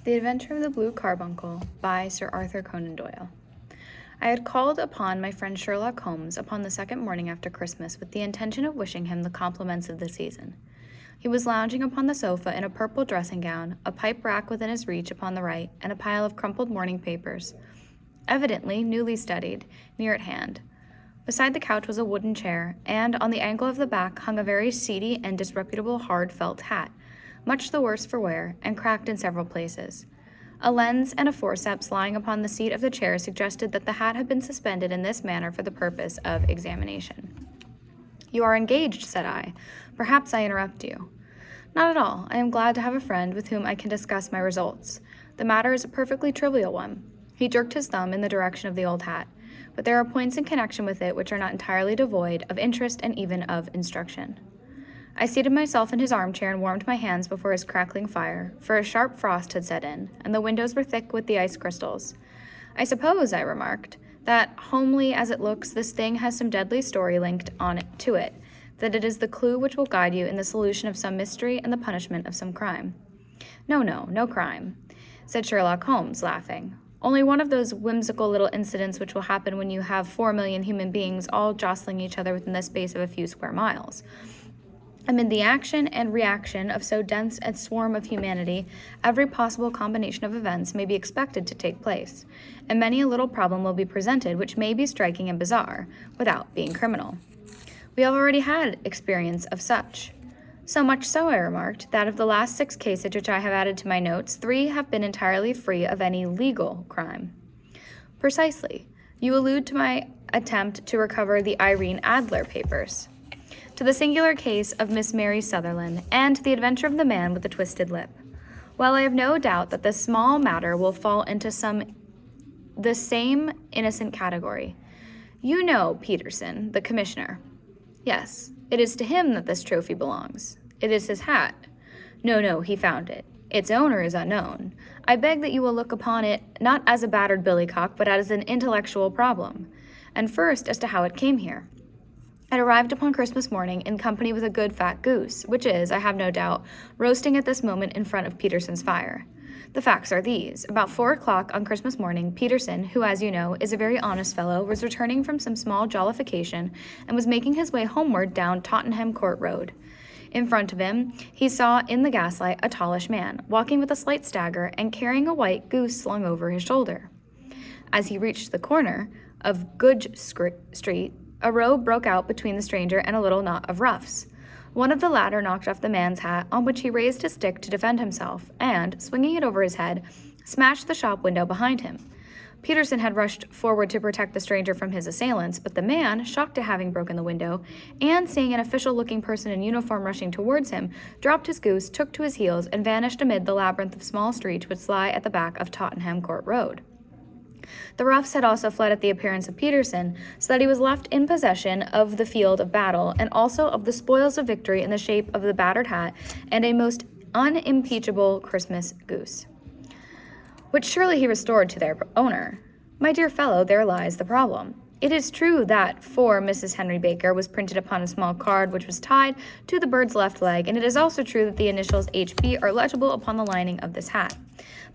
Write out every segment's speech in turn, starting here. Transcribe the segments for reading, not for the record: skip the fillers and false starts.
The Adventure of the Blue Carbuncle by Sir Arthur Conan Doyle. I had called upon my friend Sherlock Holmes upon the second morning after Christmas with the intention of wishing him the compliments of the season. He was lounging upon the sofa in a purple dressing gown, a pipe rack within his reach upon the right, and a pile of crumpled morning papers, evidently newly studied, near at hand. Beside the couch was a wooden chair, and on the angle of the back hung a very seedy and disreputable hard felt hat, much the worse for wear, and cracked in several places. A lens and a forceps lying upon the seat of the chair suggested that the hat had been suspended in this manner for the purpose of examination. "You are engaged," said I. "Perhaps I interrupt you." "Not at all. I am glad to have a friend with whom I can discuss my results. The matter is a perfectly trivial one." He jerked his thumb in the direction of the old hat, "but there are points in connection with it which are not entirely devoid of interest and even of instruction." I seated myself in his armchair and warmed my hands before his crackling fire, for a sharp frost had set in, and the windows were thick with the ice crystals. "I suppose," I remarked, "that, homely as it looks, this thing has some deadly story linked on it to it, that it is the clue which will guide you in the solution of some mystery and the punishment of some crime." No crime," said Sherlock Holmes, laughing. "Only one of those whimsical little incidents which will happen when you have 4,000,000 human beings all jostling each other within the space of a few square miles. Amid the action and reaction of so dense a swarm of humanity, every possible combination of events may be expected to take place, and many a little problem will be presented which may be striking and bizarre, without being criminal. We have already had experience of such. So much so, I remarked, that of the last 6 cases which I have added to my notes, 3 have been entirely free of any legal crime." "Precisely. You allude to my attempt to recover the Irene Adler papers, to the singular case of Miss Mary Sutherland, and to the adventure of the man with the twisted lip. Well, I have no doubt that this small matter will fall into the same innocent category. You know Peterson, the commissioner." "Yes. It is to him that this trophy belongs." "It is his hat." No, he found it. Its owner is unknown. I beg that you will look upon it not as a battered billycock, but as an intellectual problem. And first, as to how it came here. It arrived upon Christmas morning in company with a good fat goose, which is, I have no doubt, roasting at this moment in front of Peterson's fire. The facts are these. About 4 o'clock on Christmas morning, Peterson, who, as you know, is a very honest fellow, was returning from some small jollification and was making his way homeward down Tottenham Court Road. In front of him, he saw in the gaslight a tallish man, walking with a slight stagger and carrying a white goose slung over his shoulder. As he reached the corner of Goodge Street, a row broke out between the stranger and a little knot of roughs. One of the latter knocked off the man's hat, on which he raised his stick to defend himself, and, swinging it over his head, smashed the shop window behind him. Peterson had rushed forward to protect the stranger from his assailants, but the man, shocked at having broken the window, and seeing an official-looking person in uniform rushing towards him, dropped his goose, took to his heels, and vanished amid the labyrinth of small streets which lie at the back of Tottenham Court Road. The roughs had also fled at the appearance of Peterson, so that he was left in possession of the field of battle, and also of the spoils of victory in the shape of the battered hat and a most unimpeachable Christmas goose, which surely he restored to their owner. My dear fellow, there lies the problem. It is true that "For Mrs. Henry Baker" was printed upon a small card which was tied to the bird's left leg, and it is also true that the initials H.B. are legible upon the lining of this hat.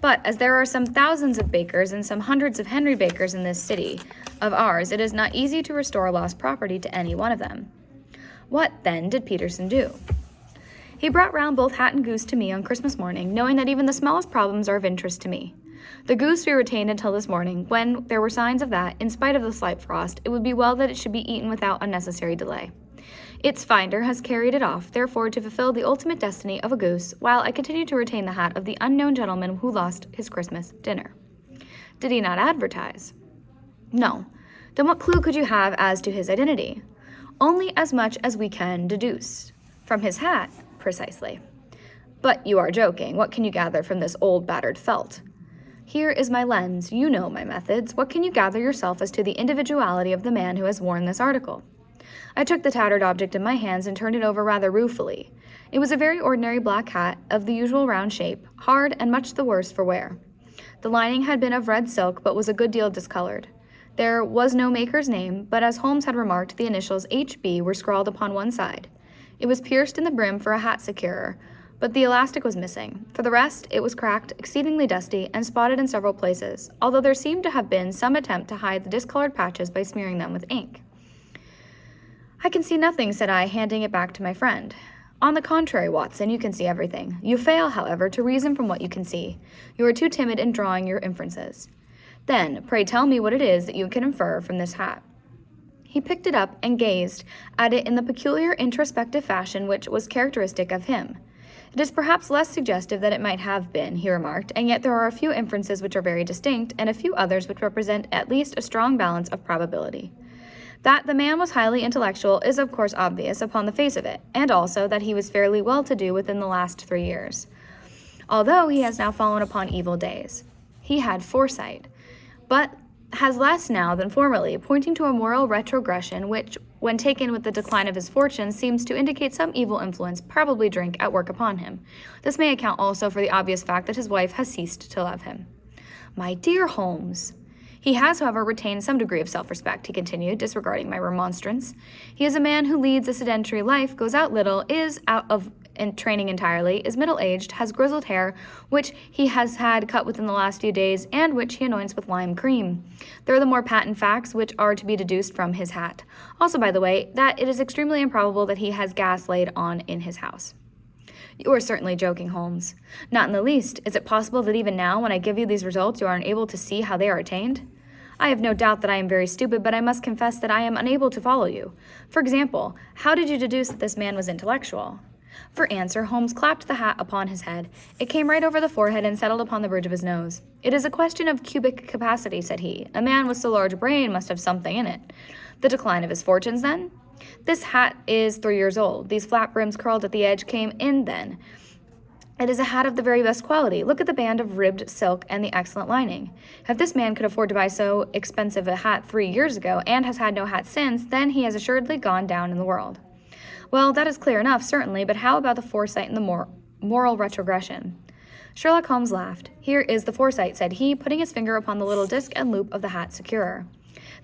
But as there are some thousands of Bakers and some hundreds of Henry Bakers in this city of ours, it is not easy to restore lost property to any one of them. What, then, did Peterson do? He brought round both hat and goose to me on Christmas morning, knowing that even the smallest problems are of interest to me. The goose we retained until this morning, when there were signs of that, in spite of the slight frost, it would be well that it should be eaten without unnecessary delay. Its finder has carried it off, therefore, to fulfill the ultimate destiny of a goose, while I continue to retain the hat of the unknown gentleman who lost his Christmas dinner. Did he not advertise? No. Then what clue could you have as to his identity? Only as much as we can deduce. From his hat, precisely. But you are joking. What can you gather from this old battered felt? Here is my lens. You know my methods. What can you gather yourself as to the individuality of the man who has worn this article? I took the tattered object in my hands and turned it over rather ruefully. It was a very ordinary black hat, of the usual round shape, hard and much the worse for wear. The lining had been of red silk, but was a good deal discolored. There was no maker's name, but as Holmes had remarked, the initials H.B. were scrawled upon one side. It was pierced in the brim for a hat securer, but the elastic was missing. For the rest, it was cracked, exceedingly dusty, and spotted in several places, although there seemed to have been some attempt to hide the discolored patches by smearing them with ink. "I can see nothing," said I, handing it back to my friend. "On the contrary, Watson, you can see everything. You fail, however, to reason from what you can see. You are too timid in drawing your inferences. Then, pray tell me what it is that you can infer from this hat." He picked it up and gazed at it in the peculiar introspective fashion which was characteristic of him. "It is perhaps less suggestive than it might have been," he remarked, "and yet there are a few inferences which are very distinct, and a few others which represent at least a strong balance of probability. That the man was highly intellectual is of course obvious upon the face of it, and also that he was fairly well-to-do within the last 3 years, although he has now fallen upon evil days. He had foresight, but has less now than formerly, pointing to a moral retrogression which, when taken with the decline of his fortune, seems to indicate some evil influence, probably drink, at work upon him. This may account also for the obvious fact that his wife has ceased to love him." "My dear Holmes!" "He has, however, retained some degree of self-respect," he continued, disregarding my remonstrance. "He is a man who leads a sedentary life, goes out little, is out of training entirely, is middle-aged, has grizzled hair, which he has had cut within the last few days, and which he anoints with lime cream. There are the more patent facts which are to be deduced from his hat. Also, by the way, that it is extremely improbable that he has gas laid on in his house." "You are certainly joking, Holmes." "Not in the least. Is it possible that even now, when I give you these results, you are unable to see how they are attained?" "I have no doubt that I am very stupid, but I must confess that I am unable to follow you. For example, how did you deduce that this man was intellectual?" For answer, Holmes clapped the hat upon his head. It came right over the forehead and settled upon the bridge of his nose. "It is a question of cubic capacity," said he. "A man with so large a brain must have something in it." "The decline of his fortunes, then?" "This hat is 3 years old. These flat brims curled at the edge came in then. It is a hat of the very best quality. Look at the band of ribbed silk and the excellent lining. If this man could afford to buy so expensive a hat 3 years ago, and has had no hat since, then he has assuredly gone down in the world." "Well, that is clear enough, certainly, but how about the foresight and the moral retrogression?" Sherlock Holmes laughed. "Here is the foresight," said he, putting his finger upon the little disc and loop of the hat securer.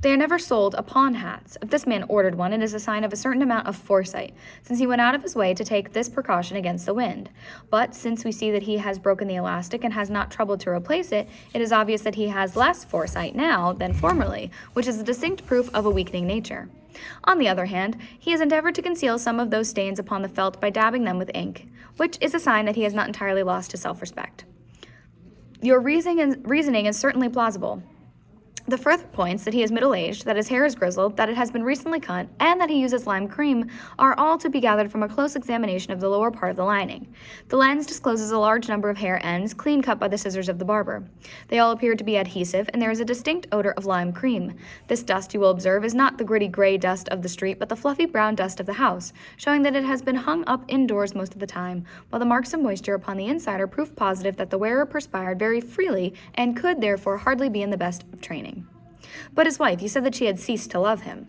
"They are never sold upon hats. If this man ordered one, it is a sign of a certain amount of foresight, since he went out of his way to take this precaution against the wind. But since we see that he has broken the elastic and has not troubled to replace it, it is obvious that he has less foresight now than formerly, which is a distinct proof of a weakening nature. On the other hand, he has endeavored to conceal some of those stains upon the felt by dabbing them with ink, which is a sign that he has not entirely lost his self-respect. Your reasoning is certainly plausible. The further points that he is middle-aged, that his hair is grizzled, that it has been recently cut, and that he uses lime cream are all to be gathered from a close examination of the lower part of the lining. The lens discloses a large number of hair ends, clean cut by the scissors of the barber. They all appear to be adhesive, and there is a distinct odor of lime cream. This dust, you will observe, is not the gritty gray dust of the street, but the fluffy brown dust of the house, showing that it has been hung up indoors most of the time, while the marks of moisture upon the inside are proof positive that the wearer perspired very freely and could, therefore, hardly be in the best of training. But his wife, you said that she had ceased to love him.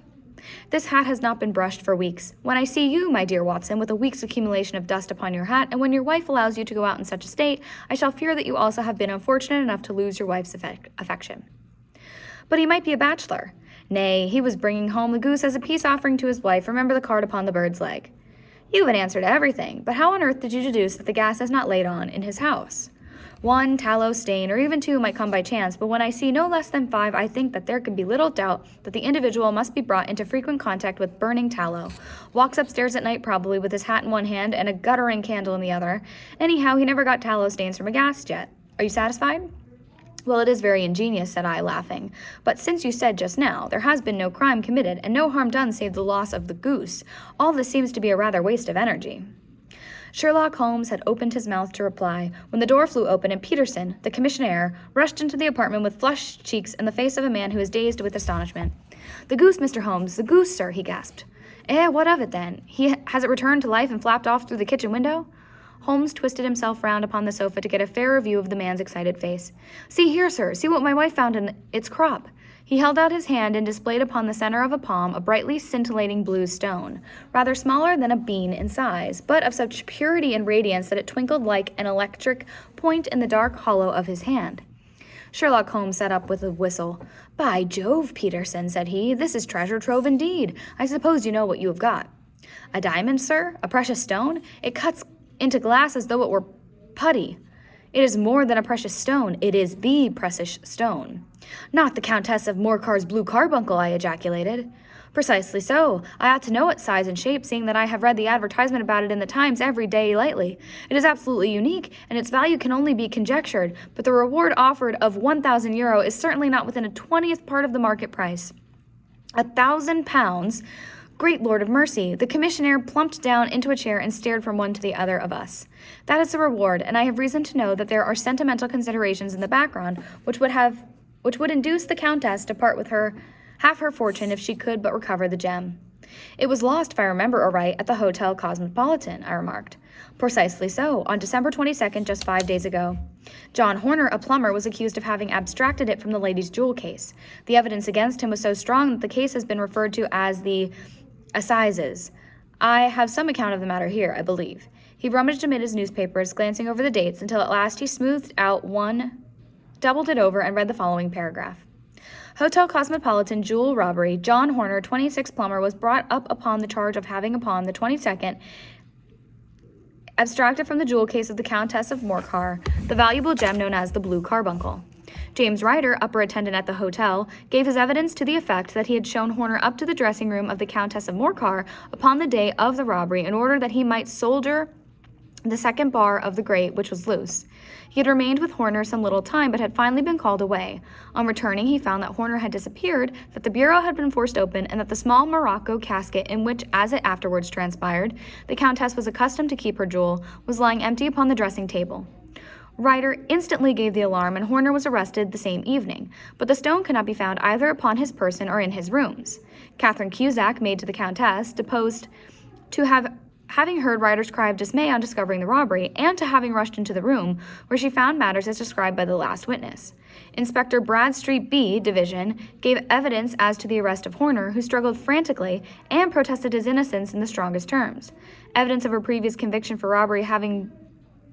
This hat has not been brushed for weeks. When I see you, my dear Watson, with a week's accumulation of dust upon your hat, and when your wife allows you to go out in such a state, I shall fear that you also have been unfortunate enough to lose your wife's affection. But he might be a bachelor. Nay, he was bringing home the goose as a peace offering to his wife. Remember the card upon the bird's leg. You have an answer to everything, but how on earth did you deduce that the gas is not laid on in his house? 1 tallow stain, or even 2 might come by chance, but when I see no less than 5, I think that there can be little doubt that the individual must be brought into frequent contact with burning tallow. Walks upstairs at night probably with his hat in one hand and a guttering candle in the other. Anyhow, he never got tallow stains from a gas jet. Are you satisfied?" "Well, it is very ingenious," said I, laughing. "But since you said just now, there has been no crime committed, and no harm done save the loss of the goose, all this seems to be a rather waste of energy." Sherlock Holmes had opened his mouth to reply, when the door flew open and Peterson, the commissionaire, rushed into the apartment with flushed cheeks and the face of a man who is dazed with astonishment. "The goose, Mr. Holmes, the goose, sir," he gasped. What of it, then? Has it returned to life and flapped off through the kitchen window?" Holmes twisted himself round upon the sofa to get a fairer view of the man's excited face. "See here, sir, see what my wife found in its crop." He held out his hand and displayed upon the center of a palm a brightly scintillating blue stone, rather smaller than a bean in size, but of such purity and radiance that it twinkled like an electric point in the dark hollow of his hand. Sherlock Holmes sat up with a whistle. "By Jove, Peterson," said he, "this is treasure trove indeed. I suppose you know what you have got." "A diamond, sir? A precious stone? It cuts into glass as though it were putty. It is more than a precious stone. It is the precious stone. Not the Countess of Morcar's blue carbuncle, I ejaculated. Precisely so. I ought to know its size and shape, seeing that I have read the advertisement about it in the Times every day lately. It is absolutely unique, and its value can only be conjectured, but the reward offered of €1,000 is certainly not within a 20th part of the market price. £1,000? Great Lord of mercy! The commissionaire plumped down into a chair and stared from one to the other of us. That is the reward, and I have reason to know that there are sentimental considerations in the background which would induce the Countess to part with half her fortune if she could but recover the gem. It was lost, if I remember aright, at the Hotel Cosmopolitan, I remarked. Precisely so, on December 22nd, just 5 days ago. John Horner, a plumber, was accused of having abstracted it from the lady's jewel case. The evidence against him was so strong that the case has been referred to as the Assizes. I have some account of the matter here, I believe. He rummaged amid his newspapers, glancing over the dates, until at last he smoothed out one, doubled it over, and read the following paragraph. Hotel Cosmopolitan jewel robbery. John Horner, 26 plumber, was brought up upon the charge of having upon the 22nd abstracted from the jewel case of the Countess of Morcar the valuable gem known as the blue carbuncle. James Ryder, upper attendant at the hotel, gave his evidence to the effect that he had shown Horner up to the dressing room of the Countess of Morcar upon the day of the robbery in order that he might solder the second bar of the grate, which was loose. He had remained with Horner some little time, but had finally been called away. On returning, he found that Horner had disappeared, that the bureau had been forced open, and that the small morocco casket in which, as it afterwards transpired, the Countess was accustomed to keep her jewel, was lying empty upon the dressing table. Ryder instantly gave the alarm, and Horner was arrested the same evening, but the stone could not be found either upon his person or in his rooms. Catherine Cusack, maid to the Countess, deposed to having heard Ryder's cry of dismay on discovering the robbery, and to having rushed into the room, where she found matters as described by the last witness. Inspector Bradstreet B. Division gave evidence as to the arrest of Horner, who struggled frantically and protested his innocence in the strongest terms. Evidence of a previous conviction for robbery having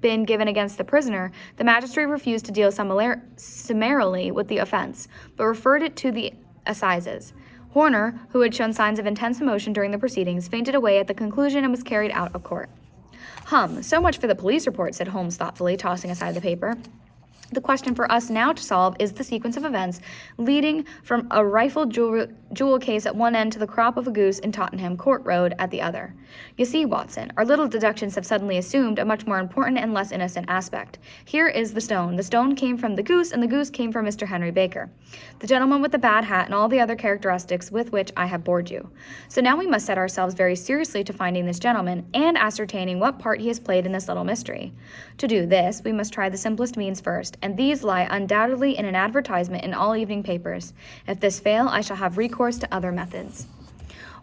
been given against the prisoner, the magistrate refused to deal summarily with the offense, but referred it to the assizes. Horner, who had shown signs of intense emotion during the proceedings, fainted away at the conclusion and was carried out of court. So much for the police report, said Holmes thoughtfully, tossing aside the paper. The question for us now to solve is the sequence of events leading from a rifled jewel case at one end to the crop of a goose in Tottenham Court Road at the other. You see, Watson, our little deductions have suddenly assumed a much more important and less innocent aspect. Here is the stone. The stone came from the goose, and the goose came from Mr. Henry Baker, the gentleman with the bad hat and all the other characteristics with which I have bored you. So now we must set ourselves very seriously to finding this gentleman and ascertaining what part he has played in this little mystery. To do this, we must try the simplest means first, and these lie undoubtedly in an advertisement in all evening papers. If this fail, I shall have recourse to other methods.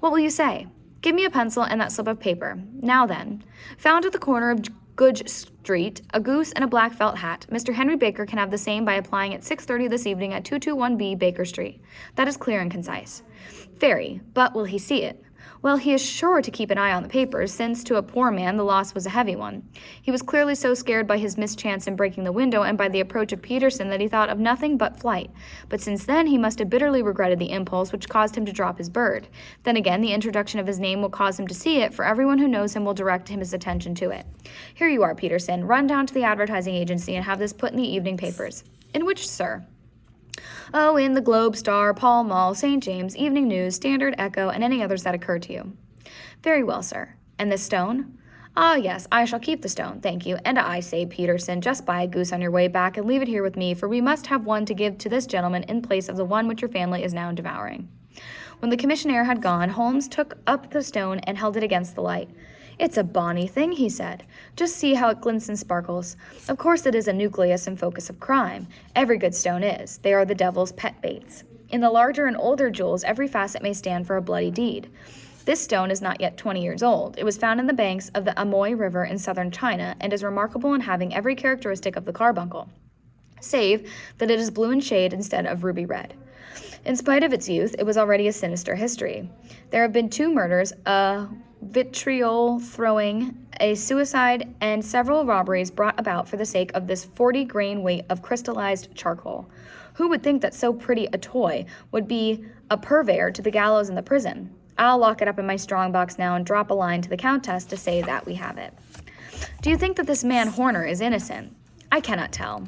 What will you say? Give me a pencil and that slip of paper. Now then, found at the corner of Goodge Street, a goose and a black felt hat. Mr. Henry Baker can have the same by applying at 6:30 this evening at 221B Baker Street. That is clear and concise. Very, but will he see it? Well, he is sure to keep an eye on the papers, since to a poor man the loss was a heavy one. He was clearly so scared by his mischance in breaking the window and by the approach of Peterson that he thought of nothing but flight. But since then he must have bitterly regretted the impulse which caused him to drop his bird. Then again, the introduction of his name will cause him to see it, for everyone who knows him will direct his attention to it. Here you are, Peterson. Run down to the advertising agency and have this put in the evening papers. In which, sir? Oh, in the Globe, Star, Pall Mall, St. James, Evening News, Standard, Echo, and any others that occur to you. Very well, sir. And this stone? Ah, yes, I shall keep the stone, thank you. And I say, Peterson, just buy a goose on your way back and leave it here with me, for we must have one to give to this gentleman in place of the one which your family is now devouring. When the commissionaire had gone, Holmes took up the stone and held it against the light. It's a bonny thing, he said. Just see how it glints and sparkles. Of course it is a nucleus and focus of crime. Every good stone is. They are the devil's pet baits. In the larger and older jewels, every facet may stand for a bloody deed. This stone is not yet 20 years old. It was found in the banks of the Amoy River in southern China, and is remarkable in having every characteristic of the carbuncle, save that it is blue in shade instead of ruby red. In spite of its youth, it was already a sinister history. There have been 2 murders, a vitriol throwing, a suicide, and several robberies brought about for the sake of this 40-grain weight of crystallized charcoal. Who would think that so pretty a toy would be a purveyor to the gallows and the prison? I'll lock it up in my strong box now and drop a line to the Countess to say that we have it. Do you think that this man Horner is innocent? I cannot tell.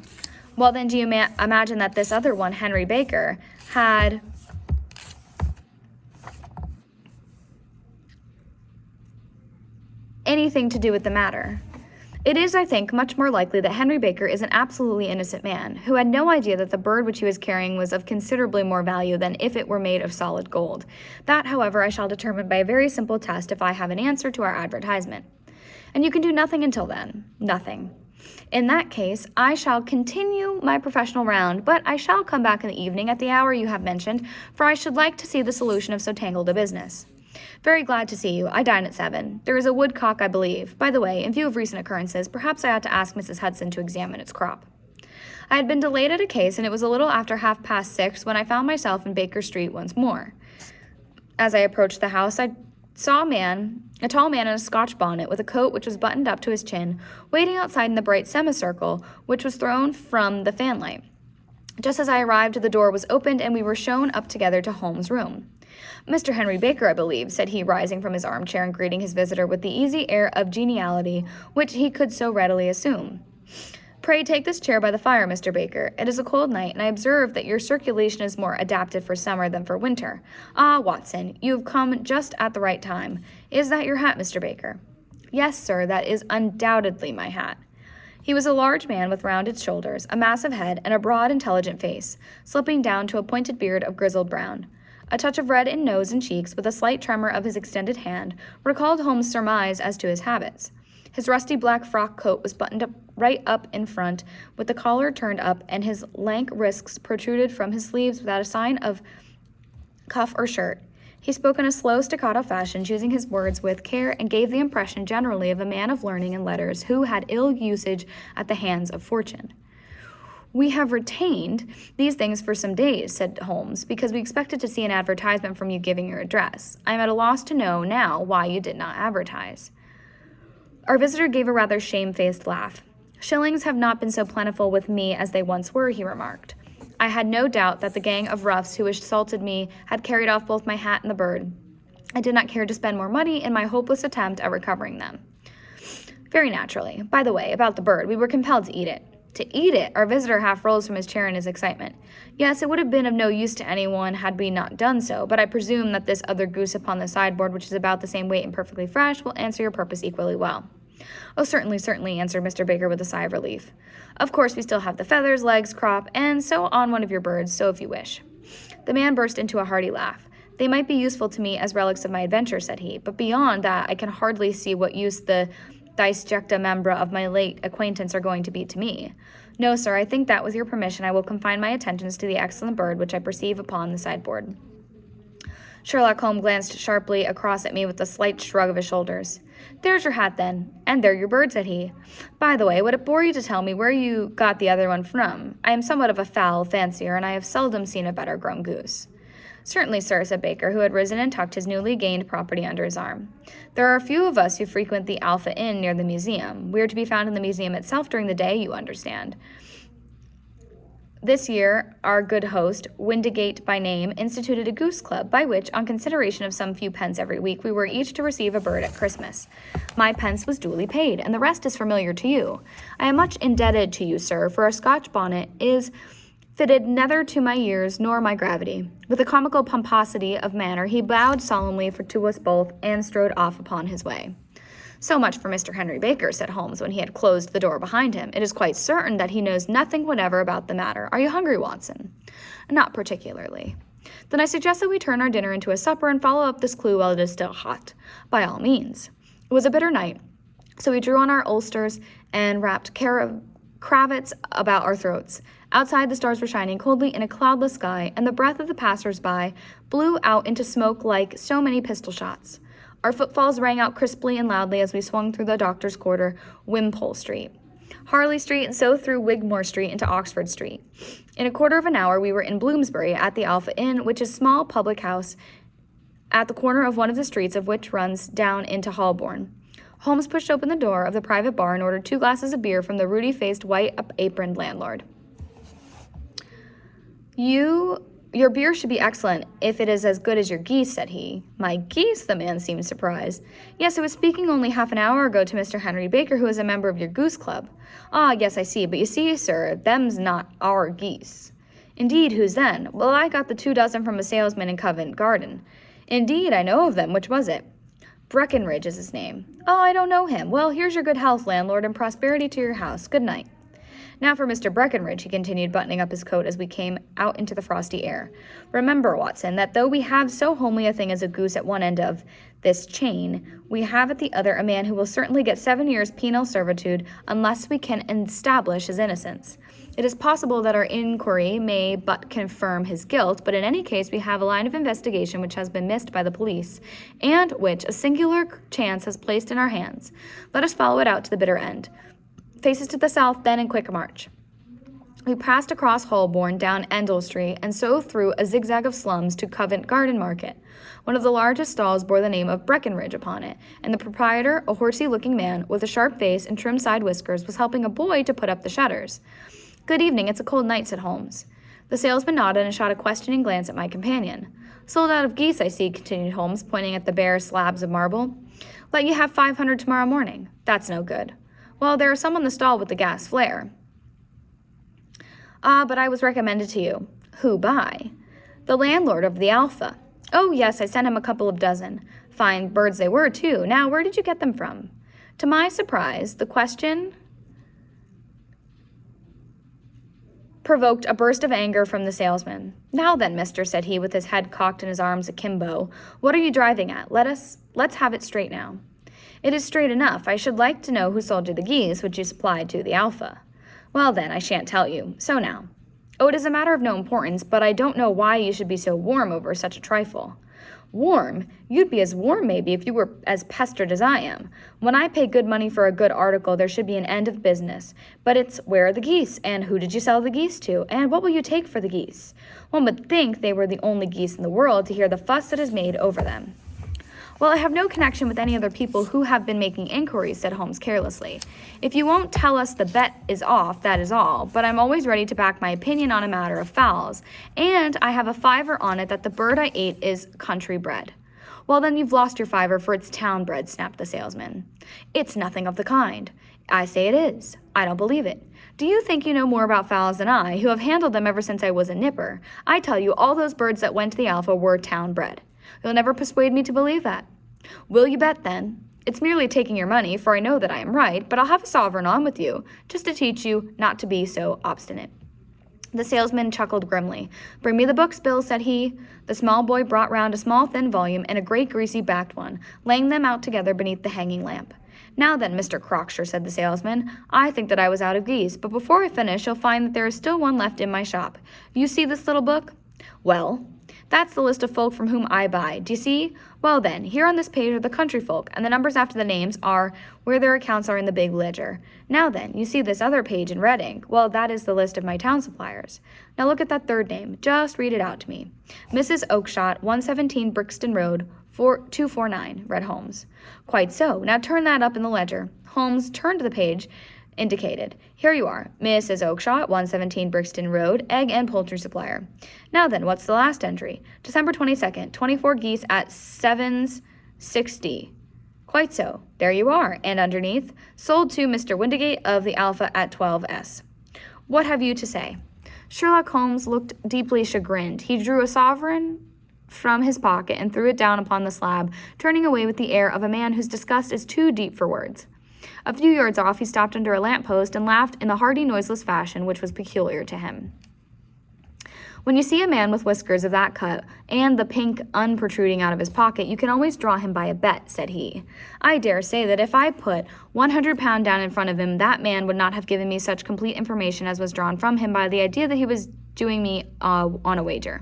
Well, then do you imagine that this other one, Henry Baker, had anything to do with the matter? It is, I think, much more likely that Henry Baker is an absolutely innocent man who had no idea that the bird which he was carrying was of considerably more value than if it were made of solid gold. That, however, I shall determine by a very simple test if I have an answer to our advertisement. And you can do nothing until then. Nothing. In that case, I shall continue my professional round, but I shall come back in the evening at the hour you have mentioned, for I should like to see the solution of so tangled a business. Very glad to see you. I dine at 7. There is a woodcock, I believe. By the way, in view of recent occurrences, perhaps I ought to ask Mrs. Hudson to examine its crop. I had been delayed at a case, and it was a little after 6:30 when I found myself in Baker Street once more. As I approached the house, I saw a tall man in a Scotch bonnet with a coat which was buttoned up to his chin, waiting outside in the bright semicircle which was thrown from the fanlight. Just as I arrived, the door was opened, and we were shown up together to Holmes' room. Mr. Henry Baker, I believe, said he, rising from his armchair and greeting his visitor with the easy air of geniality which he could so readily assume. Pray take this chair by the fire, Mr. Baker. It is a cold night, and I observe that your circulation is more adapted for summer than for winter. Ah, Watson, you have come just at the right time. Is that your hat, Mr. Baker? Yes, sir, that is undoubtedly my hat. He was a large man with rounded shoulders, a massive head, and a broad, intelligent face, sloping down to a pointed beard of grizzled brown. A touch of red in nose and cheeks, with a slight tremor of his extended hand, recalled Holmes' surmise as to his habits. His rusty black frock coat was buttoned up right up in front, with the collar turned up, and his lank wrists protruded from his sleeves without a sign of cuff or shirt. He spoke in a slow staccato fashion, choosing his words with care, and gave the impression generally of a man of learning and letters who had ill usage at the hands of fortune. We have retained these things for some days, said Holmes, because we expected to see an advertisement from you giving your address. I am at a loss to know now why you did not advertise. Our visitor gave a rather shamefaced laugh. Shillings have not been so plentiful with me as they once were, he remarked. I had no doubt that the gang of roughs who assaulted me had carried off both my hat and the bird. I did not care to spend more money in my hopeless attempt at recovering them. Very naturally. By the way, about the bird, we were compelled to eat it. To eat it? Our visitor half rose from his chair in his excitement. Yes, it would have been of no use to anyone had we not done so, but I presume that this other goose upon the sideboard, which is about the same weight and perfectly fresh, will answer your purpose equally well. Oh, certainly, certainly, answered Mr. Baker with a sigh of relief. Of course, we still have the feathers, legs, crop, and so on one of your birds, so if you wish. The man burst into a hearty laugh. They might be useful to me as relics of my adventure, said he, but beyond that I can hardly see what use the disjecta membra of my late acquaintance are going to be to me. No, sir, I think that with your permission I will confine my attentions to the excellent bird which I perceive upon the sideboard. Sherlock Holmes glanced sharply across at me with a slight shrug of his shoulders. There's your hat, then, and there your bird, said he. By the way, would it bore you to tell me where you got the other one from? I am somewhat of a fowl fancier, and I have seldom seen a better grown goose. Certainly, sir, said Baker, who had risen and tucked his newly gained property under his arm. There are a few of us who frequent the Alpha Inn near the museum. We are to be found in the museum itself during the day, you understand. This year, our good host, Windigate by name, instituted a goose club by which, on consideration of some few pence every week, we were each to receive a bird at Christmas. My pence was duly paid, and the rest is familiar to you. I am much indebted to you, sir, for a Scotch bonnet is fitted neither to my years nor my gravity. With a comical pomposity of manner, he bowed solemnly to us both and strode off upon his way. So much for Mr. Henry Baker, said Holmes when he had closed the door behind him. It is quite certain that he knows nothing whatever about the matter. Are you hungry, Watson? Not particularly. Then I suggest that we turn our dinner into a supper and follow up this clue while it is still hot. By all means. It was a bitter night, so we drew on our ulsters and wrapped cravats about our throats. Outside, the stars were shining coldly in a cloudless sky, and the breath of the passers-by blew out into smoke like so many pistol shots. Our footfalls rang out crisply and loudly as we swung through the Doctor's Quarter, Wimpole Street, Harley Street, and so through Wigmore Street into Oxford Street. In a quarter of an hour, we were in Bloomsbury at the Alpha Inn, which is a small public house at the corner of one of the streets of which runs down into Holborn. Holmes pushed open the door of the private bar and ordered 2 glasses of beer from the ruddy-faced, white-aproned landlord. Your beer should be excellent if it is as good as your geese, said he. My geese? The man seemed surprised. Yes, I was speaking only half an hour ago to Mr. Henry Baker, who is a member of your goose club. Ah, yes, I see. But you see, sir, them's not our geese. Indeed, whose then? Well, I got the 24 from a salesman in Covent Garden. Indeed, I know of them. Which was it? Breckenridge is his name. Oh, I don't know him. Well, here's your good health, landlord, and prosperity to your house. Good night. Now for Mr. Breckenridge, he continued, buttoning up his coat as we came out into the frosty air. Remember, Watson, that though we have so homely a thing as a goose at one end of this chain, we have at the other a man who will certainly get 7 years penal servitude unless we can establish his innocence. It is possible that our inquiry may but confirm his guilt, but in any case we have a line of investigation which has been missed by the police, and which a singular chance has placed in our hands. Let us follow it out to the bitter end. Faces to the south, then in quick march. We passed across Holborn, down Endell Street, and so through a zigzag of slums to Covent Garden Market. One of the largest stalls bore the name of Breckenridge upon it, and the proprietor, a horsey-looking man with a sharp face and trim side whiskers, was helping a boy to put up the shutters. Good evening, it's a cold night, said Holmes. The salesman nodded and shot a questioning glance at my companion. Sold out of geese, I see, continued Holmes, pointing at the bare slabs of marble. Let you have 500 tomorrow morning. That's no good. Well, there are some on the stall with the gas flare. Ah, but I was recommended to you. Who by? The landlord of the Alpha. Oh, yes, I sent him a couple of dozen. Fine birds they were, too. Now, where did you get them from? To my surprise, the question provoked a burst of anger from the salesman. Now then, mister, said he, with his head cocked and his arms akimbo, what are you driving at? Let's have it straight now. It is straight enough. I should like to know who sold you the geese which you supplied to the Alpha. Well, then, I shan't tell you. So now. Oh, it is a matter of no importance, but I don't know why you should be so warm over such a trifle. Warm? You'd be as warm, maybe, if you were as pestered as I am. When I pay good money for a good article, there should be an end of business. But it's, where are the geese? And who did you sell the geese to? And what will you take for the geese? One would think they were the only geese in the world to hear the fuss that is made over them. Well, I have no connection with any other people who have been making inquiries, said Holmes carelessly. If you won't tell us the bet is off, that is all, but I'm always ready to back my opinion on a matter of fowls, and I have a fiver on it that the bird I ate is country bred. Well, then you've lost your fiver, for it's town bred, snapped the salesman. It's nothing of the kind. I say it is. I don't believe it. Do you think you know more about fowls than I, who have handled them ever since I was a nipper? I tell you, all those birds that went to the Alpha were town bred. You'll never persuade me to believe that. Will you bet, then? It's merely taking your money, for I know that I am right, but I'll have a sovereign on with you, just to teach you not to be so obstinate. The salesman chuckled grimly. Bring me the books, Bill, said he. The small boy brought round a small thin volume and a great greasy-backed one, laying them out together beneath the hanging lamp. Now then, Mr. Crockshire, said the salesman, I think that I was out of geese, but before I finish, you'll find that there is still one left in my shop. You see this little book? Well, that's the list of folk from whom I buy. Do you see? Well then, here on this page are the country folk, and the numbers after the names are where their accounts are in the big ledger. Now then, you see this other page in red ink? Well, that is the list of my town suppliers. Now look at that third name. Just read it out to me. Mrs. Oakshott, 117 Brixton Road, 249, read Holmes. Quite so. Now turn that up in the ledger. Holmes turned to the page indicated. Here you are, Mrs. Oakshott, 117 Brixton Road, egg and poultry supplier. Now then, what's the last entry? December 22nd, 24 geese at 7s60. Quite so. There you are. And underneath, sold to Mr. Windigate of the Alpha at 12s. What have you to say? Sherlock Holmes looked deeply chagrined. He drew a sovereign from his pocket and threw it down upon the slab, turning away with the air of a man whose disgust is too deep for words. A few yards off, he stopped under a lamp-post and laughed in the hearty, noiseless fashion which was peculiar to him. When you see a man with whiskers of that cut and the pink unprotruding out of his pocket, you can always draw him by a bet, said he. I dare say that if I put £100 down in front of him, that man would not have given me such complete information as was drawn from him by the idea that he was doing me on a wager.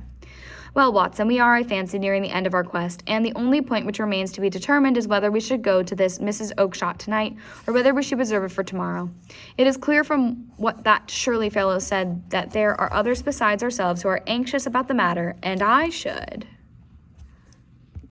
Well, Watson, we are, I fancy, nearing the end of our quest, and the only point which remains to be determined is whether we should go to this Mrs. Oakshott tonight, or whether we should reserve it for tomorrow. It is clear from what that Shirley fellow said that there are others besides ourselves who are anxious about the matter, and I should